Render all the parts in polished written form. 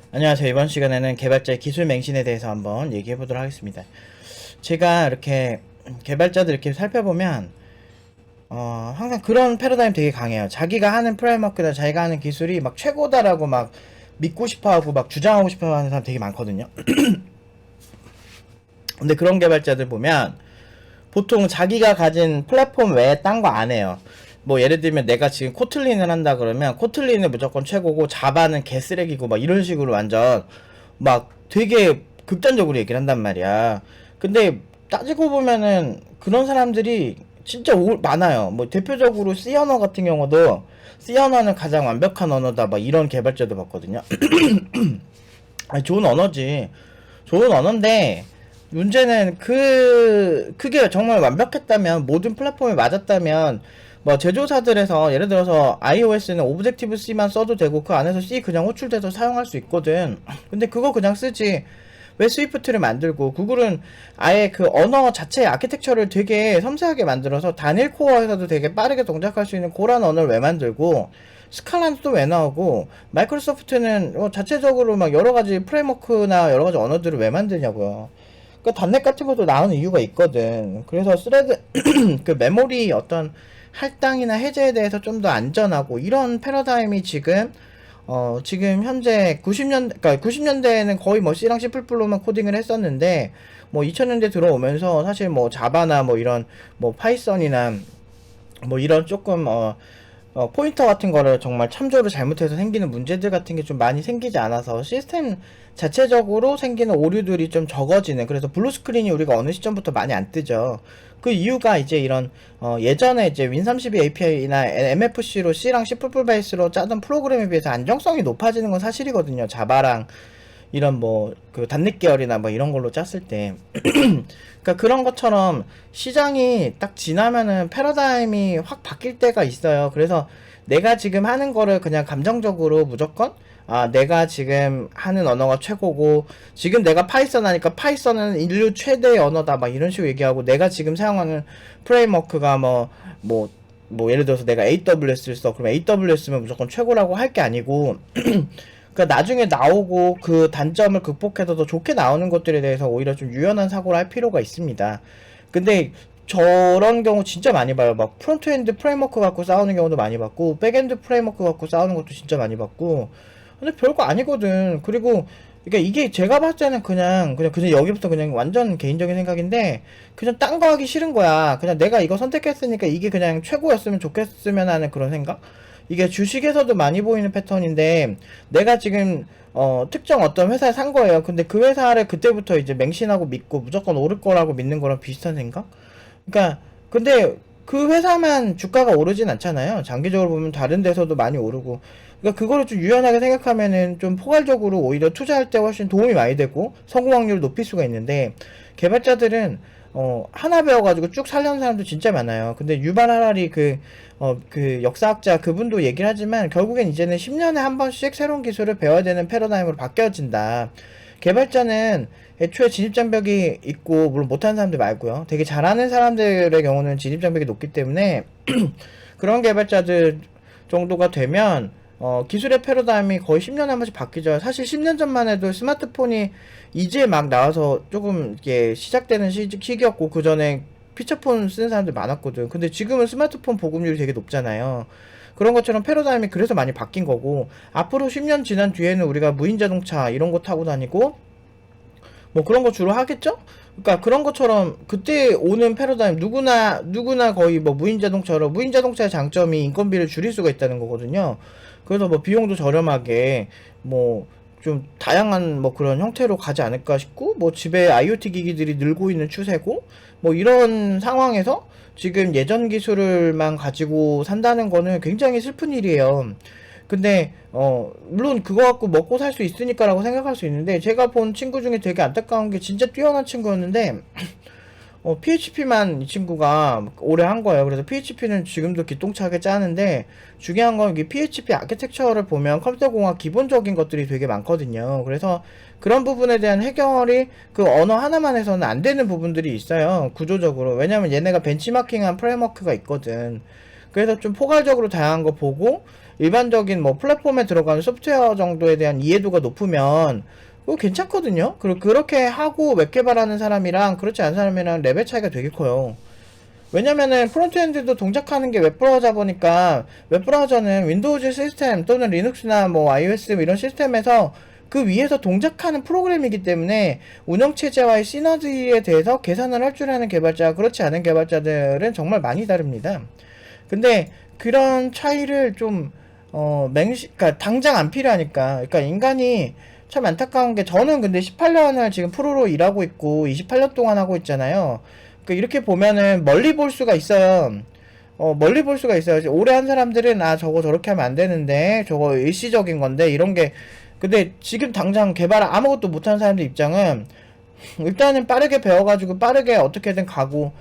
안녕하세요. 이번 시간에는 개발자의 기술 맹신에 대해서 한번 얘기해 보도록 하겠습니다. 제가 이렇게 개발자들 이렇게 살펴보면 항상 그런 패러다임 되게 강해요. 자기가 하는 프레임워크나 자기가 하는 기술이 막 최고다라고 막 믿고 싶어하고 막 주장하고 싶어하는 사람 되게 많거든요. 근데 그런 개발자들 보면 보통 자기가 가진 플랫폼 외에 딴 거 안 해요. 뭐 예를 들면 내가 지금 코틀린을 한다 그러면 코틀린은 무조건 최고고 자바는 개쓰레기고 막 이런 식으로 완전 막 되게 극단적으로 얘기를 한단 말이야. 근데 따지고 보면은 그런 사람들이 진짜 많아요. 뭐 대표적으로 C 언어 같은 경우도 C 언어는 가장 완벽한 언어다 막 이런 개발자도 봤거든요. 아니, 좋은 언어지. 좋은 언어인데 문제는 그게 정말 완벽했다면 모든 플랫폼에 맞았다면 뭐 제조사들에서 예를 들어서 iOS는 오브젝티브 C만 써도 되고 그 안에서 C 그냥 호출돼서 사용할 수 있거든. 근데 그거 그냥 쓰지. 왜 스위프트를 만들고 구글은 아예 그 언어 자체의 아키텍처를 되게 섬세하게 만들어서 단일 코어에서도 되게 빠르게 동작할 수 있는 그런 언어를 왜 만들고 스칼라는 또 왜 나오고 마이크로소프트는 자체적으로 막 여러가지 프레임워크나 여러가지 언어들을 왜 만드냐고요. 그 단넷 같은 것도 나오는 이유가 있거든. 그래서 스레드 그 메모리 어떤 할당이나 해제에 대해서 좀 더 안전하고 이런 패러다임이 지금 현재 90년대에는 거의 뭐 C랑 C++로만 코딩을 했었는데 뭐 2000년대 들어오면서 사실 뭐 자바나 뭐 이런 뭐 파이썬이나 뭐 이런 조금 포인터 같은 거를 정말 참조를 잘못해서 생기는 문제들 같은 게 좀 많이 생기지 않아서 시스템 자체적으로 생기는 오류들이 좀 적어지는, 그래서 블루 스크린이 우리가 어느 시점부터 많이 안 뜨죠. 그 이유가 이제 이런 예전에 이제 윈32 API나 MFC로 C랑 C++ 베이스로 짜던 프로그램에 비해서 안정성이 높아지는 건 사실이거든요. 자바랑 이런 뭐 그 단넷 계열이나 뭐 이런 걸로 짰을 때 그러니까 그런 것처럼 시장이 딱 지나면은 패러다임이 확 바뀔 때가 있어요. 그래서 내가 지금 하는 거를 그냥 감정적으로 무조건 내가 지금 하는 언어가 최고고 지금 내가 파이썬 하니까 파이썬은 인류 최대의 언어다 막 이런 식으로 얘기하고 내가 지금 사용하는 프레임워크가 뭐 예를 들어서 내가 AWS를 써 그러면 AWS면 무조건 최고라고 할 게 아니고 그러니까 나중에 나오고 그 단점을 극복해서 더 좋게 나오는 것들에 대해서 오히려 좀 유연한 사고를 할 필요가 있습니다. 근데 저런 경우 진짜 많이 봐요. 막 프론트엔드 프레임워크 갖고 싸우는 경우도 많이 봤고 백엔드 프레임워크 갖고 싸우는 것도 진짜 많이 봤고 근데 별거 아니거든. 그리고 그러니까 이게 제가 봤을 때는 그냥 여기부터 그냥 완전 개인적인 생각인데 그냥 딴 거 하기 싫은 거야. 그냥 내가 이거 선택했으니까 이게 그냥 최고였으면 좋겠으면 하는 그런 생각? 이게 주식에서도 많이 보이는 패턴인데 내가 지금 특정 어떤 회사에 산 거예요. 근데 그 회사를 그때부터 이제 맹신하고 믿고 무조건 오를 거라고 믿는 거랑 비슷한 생각? 그러니까 근데 그 회사만 주가가 오르진 않잖아요. 장기적으로 보면 다른 데서도 많이 오르고. 그러니까 그거를 좀 유연하게 생각하면은 좀 포괄적으로 오히려 투자할 때 훨씬 도움이 많이 되고 성공 확률을 높일 수가 있는데 개발자들은 하나 배워가지고 쭉 살려는 사람도 진짜 많아요. 근데 유발 하라리 그 역사학자 그분도 얘기를 하지만 결국엔 이제는 10년에 한 번씩 새로운 기술을 배워야 되는 패러다임으로 바뀌어진다. 개발자는 애초에 진입장벽이 있고 물론 못하는 사람들 말고요. 되게 잘하는 사람들의 경우는 진입장벽이 높기 때문에 그런 개발자들 정도가 되면 기술의 패러다임이 거의 10년에 한 번씩 바뀌죠. 사실 10년 전만 해도 스마트폰이 이제 막 나와서 조금 이게 시작되는 시기였고 그 전에 피처폰 쓰는 사람들 많았거든. 근데 지금은 스마트폰 보급률이 되게 높잖아요. 그런 것처럼 패러다임이 그래서 많이 바뀐 거고 앞으로 10년 지난 뒤에는 우리가 무인 자동차 이런 거 타고 다니고 뭐 그런 거 주로 하겠죠? 그러니까 그런 것처럼 그때 오는 패러다임 누구나 거의 뭐 무인 자동차의 장점이 인건비를 줄일 수가 있다는 거거든요. 그래서 뭐 비용도 저렴하게 뭐 좀 다양한 뭐 그런 형태로 가지 않을까 싶고 뭐 집에 IoT 기기들이 늘고 있는 추세고 뭐 이런 상황에서 지금 예전 기술을만 가지고 산다는 거는 굉장히 슬픈 일이에요. 근데 물론 그거 갖고 먹고 살 수 있으니까라고 생각할 수 있는데 제가 본 친구 중에 되게 안타까운 게 진짜 뛰어난 친구였는데 PHP만 이 친구가 오래 한 거예요. 그래서 PHP는 지금도 기똥차게 짜는데 중요한 건 이 PHP 아키텍처를 보면 컴퓨터 공학 기본적인 것들이 되게 많거든요. 그래서 그런 부분에 대한 해결이 그 언어 하나만 해서는 안 되는 부분들이 있어요. 구조적으로. 왜냐면 얘네가 벤치마킹한 프레임워크가 있거든. 그래서 좀 포괄적으로 다양한 거 보고 일반적인 뭐 플랫폼에 들어가는 소프트웨어 정도에 대한 이해도가 높으면 그거 괜찮거든요. 그렇게 하고 웹 개발하는 사람이랑 그렇지 않은 사람이랑 레벨 차이가 되게 커요. 왜냐면은 프론트엔드도 동작하는 게 웹브라우저 보니까 웹브라우저는 윈도우즈 시스템 또는 리눅스나 뭐 iOS 이런 시스템에서 그 위에서 동작하는 프로그램이기 때문에 운영체제와의 시너지에 대해서 계산을 할 줄 아는 개발자, 그렇지 않은 개발자들은 정말 많이 다릅니다. 근데 그런 차이를 좀 그러니까 당장 안 필요하니까. 그러니까 인간이 참 안타까운 게, 저는 근데 18년을 지금 프로로 일하고 있고 28년 동안 하고 있잖아요. 그 이렇게 보면은 멀리 볼 수가 있어요. 멀리 볼 수가 있어요. 오래 한 사람들은 아 저거 저렇게 하면 안 되는데 저거 일시적인 건데 이런 게, 근데 지금 당장 개발 아무것도 못하는 사람들 입장은 일단은 빠르게 배워가지고 빠르게 어떻게든 가고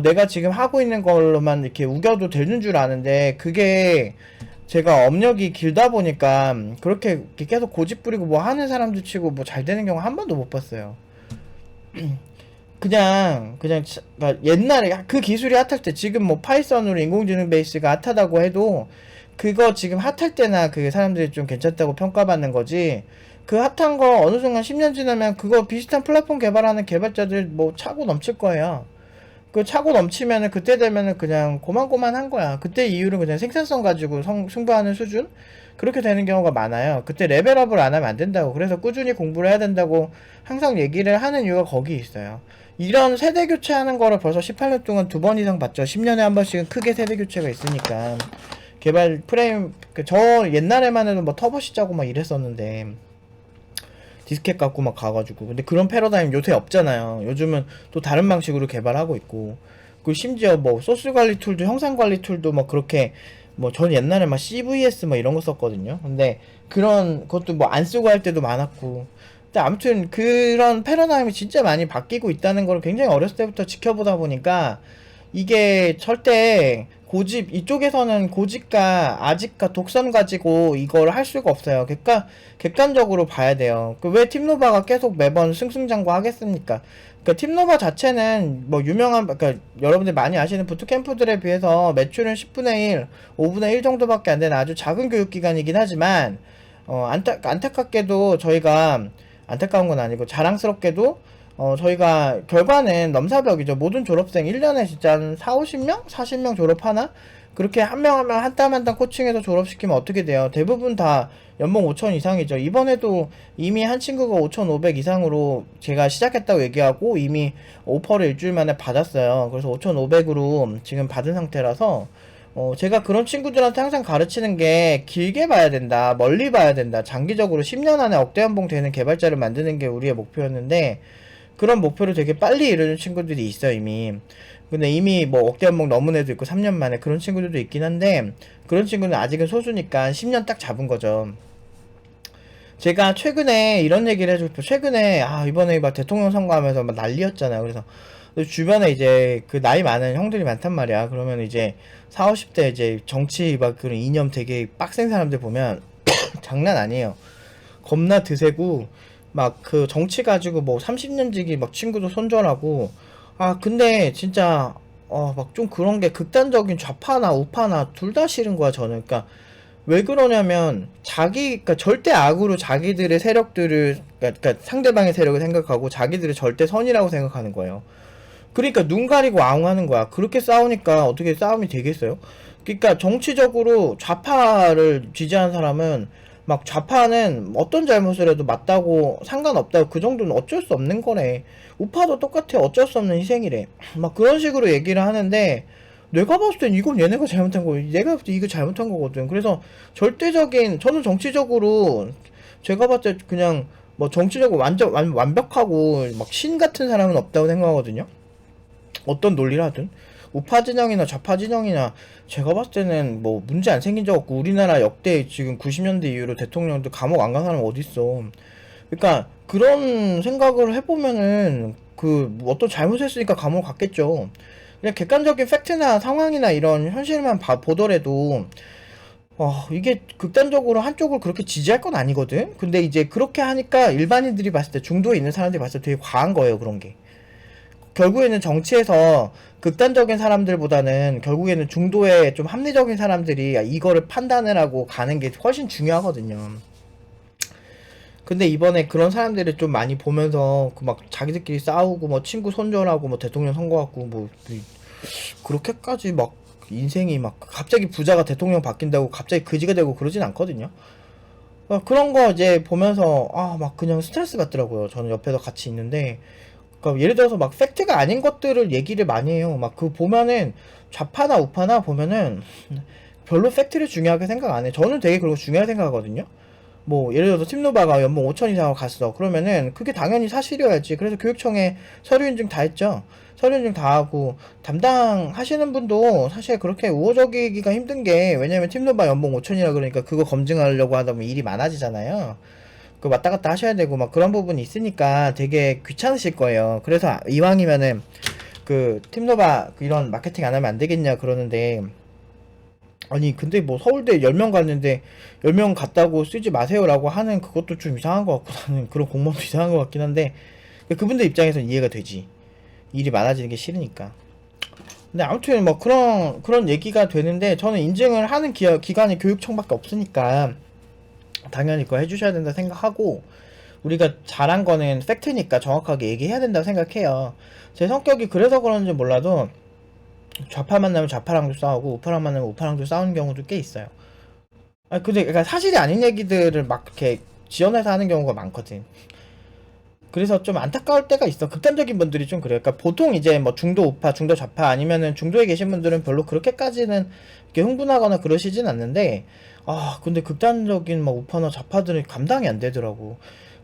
내가 지금 하고 있는 걸로만 이렇게 우겨도 되는 줄 아는데, 그게 제가 업력이 길다 보니까 그렇게 계속 고집 부리고 뭐 하는 사람들 치고 뭐 잘 되는 경우 한 번도 못 봤어요. 그러니까 옛날에 그 기술이 핫할 때, 지금 뭐 파이썬으로 인공지능 베이스가 핫하다고 해도 그거 지금 핫할 때나 그 사람들이 좀 괜찮다고 평가받는 거지, 그 핫한 거 어느 순간 10년 지나면 그거 비슷한 플랫폼 개발하는 개발자들 뭐 차고 넘칠 거예요. 그 차고 넘치면은 그때 되면은 그냥 고만고만한 거야. 그때 이후로 그냥 생산성 가지고 승부하는 수준? 그렇게 되는 경우가 많아요. 그때 레벨업을 안 하면 안 된다고. 그래서 꾸준히 공부를 해야 된다고 항상 얘기를 하는 이유가 거기 있어요. 이런 세대 교체하는 거를 벌써 18년 동안 2번 이상 봤죠. 10년에 한 번씩은 크게 세대 교체가 있으니까. 개발 프레임, 저 옛날에만 해도 뭐 터보시 짜고 막 이랬었는데, 디스켓 갖고 막 가가지고. 근데 그런 패러다임 요새 없잖아요. 요즘은 또 다른 방식으로 개발하고 있고, 그리고 심지어 뭐 소스 관리 툴도, 형상 관리 툴도 뭐 그렇게, 뭐 전 옛날에 막 CVS 뭐 이런 거 썼거든요. 근데 그런 것도 뭐 안 쓰고 할 때도 많았고. 근데 아무튼 그런 패러다임이 진짜 많이 바뀌고 있다는 걸 굉장히 어렸을 때부터 지켜보다 보니까, 이게 절대 고집, 이쪽에서는 고집과 아집과 독선 가지고 이걸 할 수가 없어요. 객관적으로 봐야 돼요. 왜 팀노바가 계속 매번 승승장구 하겠습니까? 팀노바 자체는 뭐 유명한, 여러분들 많이 아시는 부트캠프들에 비해서 매출은 10분의 1, 5분의 1 정도밖에 안 되는 아주 작은 교육기관이긴 하지만, 안타깝게도 저희가, 안타까운 건 아니고 자랑스럽게도 저희가 결과는 넘사벽이죠. 모든 졸업생 1년에 진짜 한 40, 50명? 40명 졸업하나? 그렇게 한 명 한 명 한 땀 한 땀 코칭해서 졸업시키면 어떻게 돼요? 대부분 다 연봉 5천 이상이죠. 이번에도 이미 한 친구가 5,500 이상으로 제가 시작했다고 얘기하고 이미 오퍼를 일주일 만에 받았어요. 그래서 5,500으로 지금 받은 상태라서, 제가 그런 친구들한테 항상 가르치는 게, 길게 봐야 된다, 멀리 봐야 된다, 장기적으로 10년 안에 억대 연봉 되는 개발자를 만드는 게 우리의 목표였는데, 그런 목표를 되게 빨리 이루는 친구들이 있어요, 이미. 근데 이미 뭐 억대 연봉 넘은 애도 있고 3년 만에 그런 친구들도 있긴 한데, 그런 친구는 아직은 소수니까 10년 딱 잡은 거죠. 제가 최근에 이런 얘기를 해주고 싶어요. 최근에 이번에 막 대통령 선거하면서 막 난리였잖아요. 그래서 주변에 이제 그 나이 많은 형들이 많단 말이야. 그러면 이제 40, 50대 이제 정치 막 그런 이념 되게 빡센 사람들 보면 장난 아니에요. 겁나 드세고 막 그 정치 가지고 뭐 30년 지기 막 친구도 손절하고. 근데 진짜 막 좀 그런 게 극단적인 좌파나 우파나 둘 다 싫은 거야, 저는. 그러니까 왜 그러냐면 그러니까 절대 악으로 자기들의 세력들을, 그러니까 상대방의 세력을 생각하고 자기들을 절대 선이라고 생각하는 거예요. 그러니까 눈 가리고 아웅하는 거야. 그렇게 싸우니까 어떻게 싸움이 되겠어요? 그러니까 정치적으로 좌파를 지지하는 사람은, 막 좌파는 어떤 잘못을 해도 맞다고, 상관없다고, 그 정도는 어쩔 수 없는 거래. 우파도 똑같아, 어쩔 수 없는 희생이래. 막 그런 식으로 얘기를 하는데, 내가 봤을 땐 이건 얘네가 잘못한 거예요. 내가 봤을 때 이거 잘못한 거거든. 그래서 저는 정치적으로 제가 봤을 때 그냥 뭐 정치적으로 완벽하고 막 신 같은 사람은 없다고 생각하거든요. 어떤 논리를 하든. 우파 진영이나 좌파 진영이나 제가 봤을 때는 뭐 문제 안 생긴 적 없고, 우리나라 역대 지금 90년대 이후로 대통령도 감옥 안 간 사람 어딨어. 그러니까 그런 생각을 해보면은 어떤 잘못했으니까 감옥 갔겠죠. 그냥 객관적인 팩트나 상황이나 이런 현실만 보더라도 이게 극단적으로 한쪽을 그렇게 지지할 건 아니거든. 근데 이제 그렇게 하니까 일반인들이 봤을 때, 중도에 있는 사람들이 봤을 때 되게 과한 거예요, 그런 게. 결국에는 정치에서 극단적인 사람들보다는 결국에는 중도에 좀 합리적인 사람들이 이거를 판단을 하고 가는 게 훨씬 중요하거든요. 근데 이번에 그런 사람들을 좀 많이 보면서 그 막 자기들끼리 싸우고 뭐 친구 손절하고 뭐 대통령 선거 갖고 뭐 그렇게까지 막 인생이 막 갑자기 부자가 대통령 바뀐다고 갑자기 그지가 되고 그러진 않거든요. 그런 거 이제 보면서 막 그냥 스트레스 받더라고요. 저는 옆에서 같이 있는데 그러니까 예를 들어서 막 팩트가 아닌 것들을 얘기를 많이 해요. 막 그 보면은 좌파나 우파나 보면은 별로 팩트를 중요하게 생각 안 해. 저는 되게 그런 거 중요하게 생각하거든요. 뭐 예를 들어서 팀노바가 연봉 5천 이상을 갔어. 그러면은 그게 당연히 사실이어야지. 그래서 교육청에 서류 인증 다 했죠. 서류 인증 다 하고 담당하시는 분도 사실 그렇게 우호적이기가 힘든 게 왜냐면 팀노바 연봉 5천이라 그러니까 그거 검증하려고 하다 보면 일이 많아지잖아요. 그 왔다 갔다 하셔야 되고 막 그런 부분이 있으니까 되게 귀찮으실 거예요. 그래서 이왕이면은 그 팀노바 이런 마케팅 안 하면 안 되겠냐 그러는데 아니 근데 뭐 서울대 10명 갔는데 10명 갔다고 쓰지 마세요라고 하는 그것도 좀 이상한 것 같고 나는 그런 공무원도 이상한 것 같긴 한데 그분들 입장에서는 이해가 되지. 일이 많아지는 게 싫으니까. 근데 아무튼 뭐 그런 얘기가 되는데 저는 인증을 하는 기관이 교육청밖에 없으니까 당연히 그거 해주셔야 된다 생각하고 우리가 잘한 거는 팩트니까 정확하게 얘기해야 된다고 생각해요. 제 성격이 그래서 그런지 몰라도 좌파 만나면 좌파랑도 싸우고 우파랑 만나면 우파랑도 싸우는 경우도 꽤 있어요. 근데 그러니까 사실이 아닌 얘기들을 막 이렇게 지어내서 하는 경우가 많거든. 그래서 좀 안타까울 때가 있어. 극단적인 분들이 좀 그래요. 그러니까 보통 이제 뭐 중도 우파, 중도 좌파 아니면은 중도에 계신 분들은 별로 그렇게까지는 이렇게 흥분하거나 그러시진 않는데 근데 극단적인 막 우파나 좌파들은 감당이 안 되더라고.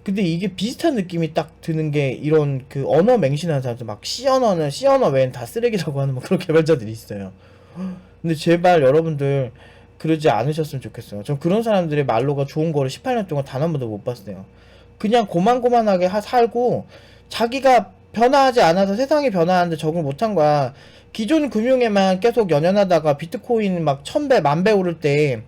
근데 이게 비슷한 느낌이 딱 드는 게 이런 그 언어 맹신하는 사람들 막 C언어 외엔 다 쓰레기라고 하는 뭐 그런 개발자들이 있어요. 근데 제발 여러분들 그러지 않으셨으면 좋겠어요. 전 그런 사람들의 말로가 좋은 거를 18년 동안 단 한 번도 못 봤어요. 그냥 고만고만하게 살고 자기가 변화하지 않아서 세상이 변화하는데 적응 못한 거야. 기존 금융에만 계속 연연하다가 비트코인 막 1000배, 10,000배 오를 때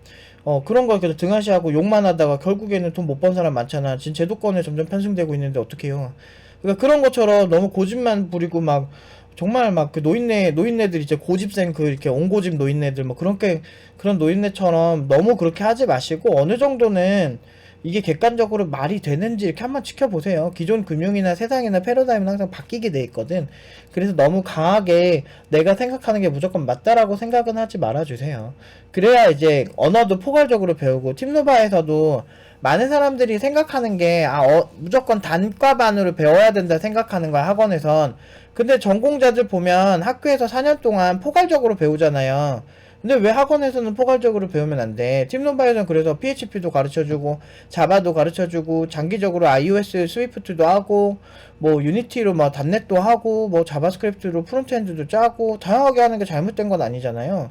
그런 걸 계속 등한시하고 욕만 하다가 결국에는 돈 못 번 사람 많잖아. 지금 제도권에 점점 편승되고 있는데 어떡해요. 그러니까 그런 것처럼 너무 고집만 부리고 막 정말 막 그 노인네들 이제 고집생 그 이렇게 옹고집 노인네들 뭐 그런 노인네처럼 너무 그렇게 하지 마시고 어느 정도는 이게 객관적으로 말이 되는지 이렇게 한번 지켜보세요. 기존 금융이나 세상이나 패러다임은 항상 바뀌게 돼 있거든. 그래서 너무 강하게 내가 생각하는 게 무조건 맞다라고 생각은 하지 말아주세요. 그래야 이제 언어도 포괄적으로 배우고 팀노바에서도 많은 사람들이 생각하는 게 무조건 단과반으로 배워야 된다 생각하는 거야 학원에선. 근데 전공자들 보면 학교에서 4년 동안 포괄적으로 배우잖아요. 근데 왜 학원에서는 포괄적으로 배우면 안 돼? 팀노바에서는 그래서 PHP도 가르쳐주고 자바도 가르쳐주고 장기적으로 iOS 스위프트도 하고 뭐 유니티로 뭐 닷넷도 하고 뭐 자바스크립트로 프론트엔드도 짜고 다양하게 하는 게 잘못된 건 아니잖아요.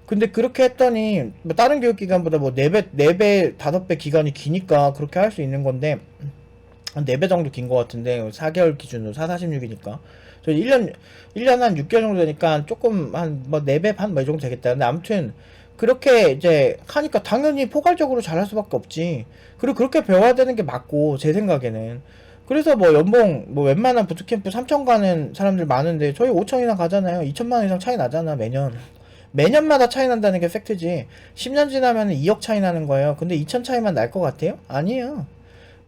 근데 그렇게 했더니 뭐 다른 교육기관보다 뭐 4배, 4배, 5배 기간이 기니까 그렇게 할 수 있는 건데 한 4배 정도 긴 것 같은데 4개월 기준으로 446이니까 저 1년 한 6개월 정도 되니까 조금 한 뭐 4배 반 뭐 이 정도 되겠다. 근데 아무튼 그렇게 이제 하니까 당연히 포괄적으로 잘할 수밖에 없지. 그리고 그렇게 배워야 되는 게 맞고 제 생각에는. 그래서 뭐 연봉 뭐 웬만한 부트캠프 3천 가는 사람들 많은데 저희 5천 이상 가잖아요. 2천만 원 이상 차이 나잖아 매년. 매년마다 차이 난다는 게 팩트지. 10년 지나면 2억 차이 나는 거예요. 근데 2천 차이만 날 것 같아요? 아니에요.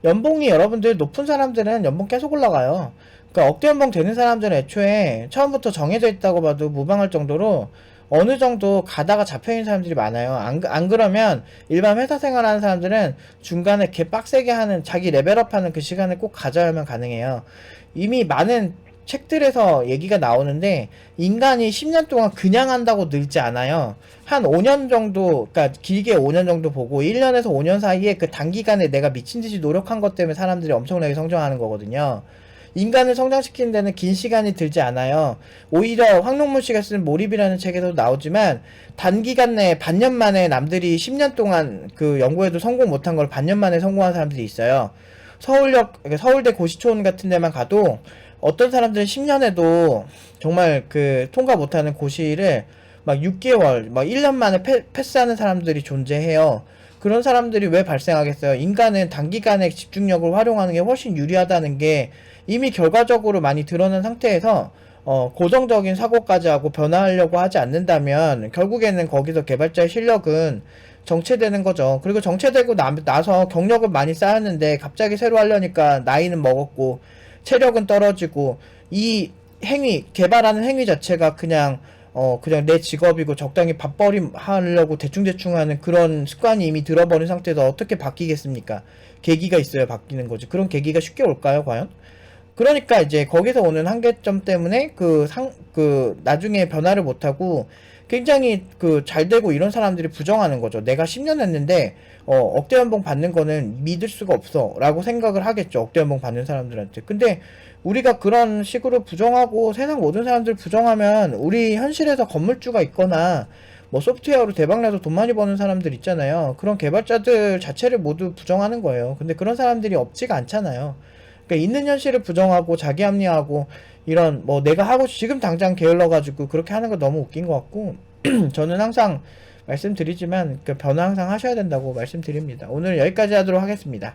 연봉이 여러분들 높은 사람들은 연봉 계속 올라가요. 그러니까 억대 연봉 되는 사람들은 애초에 처음부터 정해져 있다고 봐도 무방할 정도로 어느 정도 가다가 잡혀있는 사람들이 많아요. 안 그러면 일반 회사 생활하는 사람들은 중간에 개 빡세게 하는 자기 레벨업하는 그 시간을 꼭 가져야만 가능해요. 이미 많은 책들에서 얘기가 나오는데 인간이 10년 동안 그냥 한다고 늙지 않아요. 한 5년 정도, 그러니까 길게 5년 정도 보고 1년에서 5년 사이에 그 단기간에 내가 미친듯이 노력한 것 때문에 사람들이 엄청나게 성장하는 거거든요. 인간을 성장시키는 데는 긴 시간이 들지 않아요. 오히려 황농문 씨가 쓴 몰입이라는 책에도 나오지만 단기간 내에 반년 만에 남들이 10년 동안 그 연구에도 성공 못한 걸 반년 만에 성공한 사람들이 있어요. 서울대 고시촌 같은 데만 가도 어떤 사람들은 10년에도 정말 그 통과 못하는 고시를 막 6개월, 막 1년 만에 패스하는 사람들이 존재해요. 그런 사람들이 왜 발생하겠어요? 인간은 단기간에 집중력을 활용하는 게 훨씬 유리하다는 게 이미 결과적으로 많이 드러난 상태에서 고정적인 사고까지 하고 변화하려고 하지 않는다면 결국에는 거기서 개발자의 실력은 정체되는 거죠. 그리고 정체되고 나서 경력은 많이 쌓였는데 갑자기 새로 하려니까 나이는 먹었고 체력은 떨어지고 이 행위, 개발하는 행위 자체가 그냥 내 직업이고 적당히 밥벌이 하려고 대충대충 하는 그런 습관이 이미 들어버린 상태에서 어떻게 바뀌겠습니까? 계기가 있어야 바뀌는 거지. 그런 계기가 쉽게 올까요, 과연? 그러니까 이제 거기서 오는 한계점 때문에 나중에 변화를 못하고 굉장히 잘 되고 이런 사람들이 부정하는 거죠. 내가 10년 했는데, 억대 연봉 받는 거는 믿을 수가 없어. 라고 생각을 하겠죠. 억대 연봉 받는 사람들한테. 근데 우리가 그런 식으로 부정하고 세상 모든 사람들 부정하면 우리 현실에서 건물주가 있거나 뭐 소프트웨어로 대박나서 돈 많이 버는 사람들 있잖아요. 그런 개발자들 자체를 모두 부정하는 거예요. 근데 그런 사람들이 없지가 않잖아요. 그러니까 있는 현실을 부정하고 자기 합리화하고 이런 뭐 내가 하고 지금 당장 게을러 가지고 그렇게 하는 거 너무 웃긴 것 같고 저는 항상 말씀드리지만 그 변화 항상 하셔야 된다고 말씀드립니다. 오늘 여기까지 하도록 하겠습니다.